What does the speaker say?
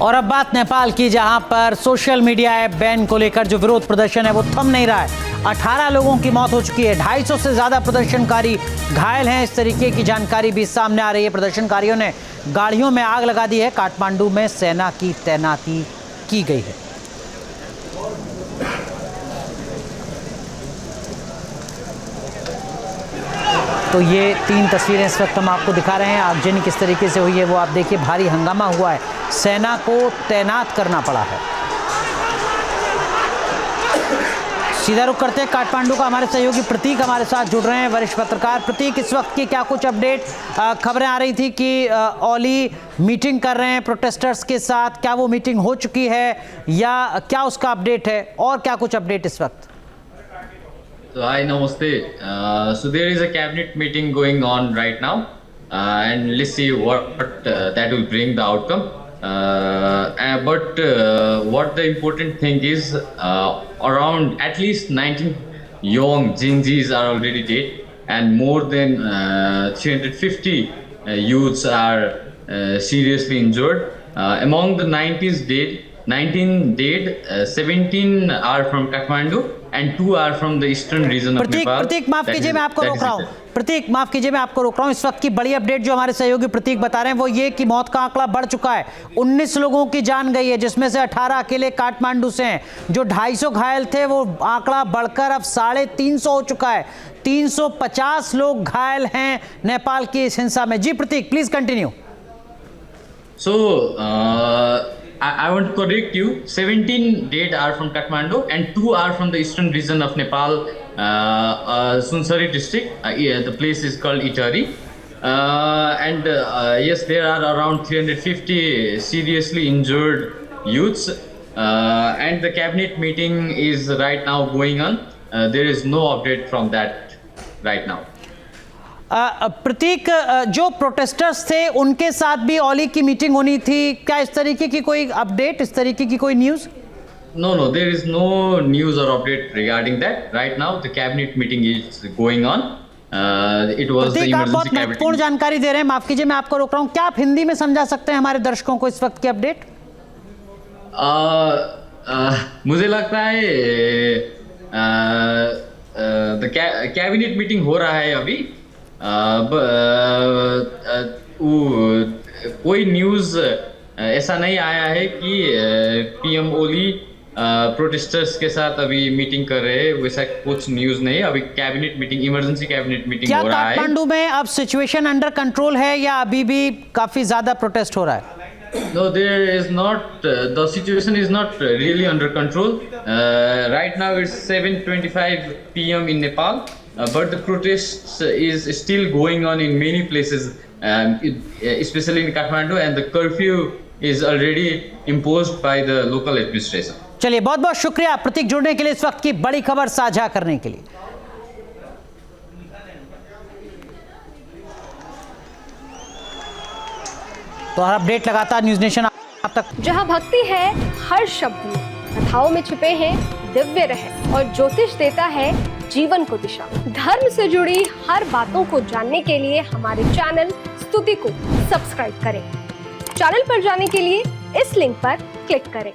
और अब बात नेपाल की, जहां पर सोशल मीडिया ऐप बैन को लेकर जो विरोध प्रदर्शन है वो थम नहीं रहा है। 18 लोगों की मौत हो चुकी है, 250 से ज्यादा प्रदर्शनकारी घायल हैं। इस तरीके की जानकारी भी सामने आ रही है। प्रदर्शनकारियों ने गाड़ियों में आग लगा दी है। काठमांडू में सेना की तैनाती की गई है। तो ये 3 तस्वीरें इस वक्त हम आपको दिखा रहे हैं। आगजनी किस तरीके से हुई है वो आप देखिए। भारी हंगामा हुआ है, सेना को तैनात करना पड़ा है। सीधा रुख करते हैं काठमांडू का। हमारे सहयोगी प्रतीक हमारे साथ जुड़ रहे हैं, वरिष्ठ पत्रकार। प्रतीक, इस वक्त की क्या कुछ अपडेट? खबरें आ रही थी कि ओली मीटिंग कर रहे हैं प्रोटेस्टर्स के साथ, क्या वो मीटिंग हो चुकी है या क्या उसका अपडेट है, और क्या कुछ अपडेट इस वक्त? So hi, namaste. So there is a cabinet meeting going on right now, and let's see what that will bring the outcome. But what the important thing is, around at least 19 young Gen Zs are already dead, and more than 350 youths are seriously injured. Among the 19 dead, 17 are from Kathmandu and 2 are from the eastern region of Nepal. प्रतीक माफ कीजिए, मैं आपको रोक रहा हूँ। प्रतीक माफ कीजिए, मैं आपको रोक रहा हूँ। इस वक्त की बड़ी अपडेट जो हमारे सहयोगी प्रतीक बता रहे हैं वो ये कि मौत का आंकड़ा बढ़ चुका है। 19 लोगों की जान गई है, जिसमें से 18 अकेले काठमांडू से हैं। जो 250 घायल थे वो आंकड़ा बढ़कर अब 350 हो चुका है। 350 लोग घायल हैं नेपाल की इस हिंसा में। जी Prateek, please continue. So I want to correct you. 17 dead are from Kathmandu and 2 are from the eastern region of Nepal, Sunsari district. The place is called Itari. Yes, there are around 350 seriously injured youths. And the cabinet meeting is right now going on. There is no update from that right now. प्रतीक, जो protesters थे उनके साथ भी ओली की meeting होनी थी, क्या इस तरीके की कोई अपडेट, इस तरीके की कोई news? No, there is no news or update regarding that. Right now, the cabinet meeting is going on. It was the प्रतीक, आप बहुत emergency cabinet. महत्वपूर्ण जानकारी दे रहे हैं, माफ कीजिए मैं आपको रोक रहा हूँ। क्या आप हिंदी में समझा सकते हैं हमारे दर्शकों को इस वक्त की अपडेट? मुझे लगता है कैबिनेट मीटिंग हो रहा है अभी। कोई न्यूज़ ऐसा नहीं आया है कि पीएम ओली प्रोटेस्टर्स के साथ अभी मीटिंग कर रहे हैं, वैसा कुछ न्यूज़ नहीं। अभी cabinet meeting, emergency cabinet meeting हो रहा है। क्या काठमांडू में अब सिचुएशन अंडर कंट्रोल है या अभी भी काफी ज्यादा प्रोटेस्ट हो रहा है? No, there is not. The situation is not really under control. Right now it's 7:25 p.m. in Nepal, but the protests is still going on in many places, especially in Kathmandu, and the curfew is already imposed by the local administration. चलिए, बहुत बहुत शुक्रिया प्रतीक जुड़ने के लिए, इस वक्त की बड़ी खबर साझा करने के लिए। तो हर अपडेट लगातार न्यूज़ नेशन आप तक। जहां भक्ति है हर शब्द में, कथाओं में छिपे हैं दिव्य रहस्य और ज्योतिष देता है जीवन को दिशा। धर्म से जुड़ी हर बातों को जानने के लिए हमारे चैनल स्तुति को सब्सक्राइब करें। चैनल पर जाने के लिए इस लिंक पर क्लिक करें।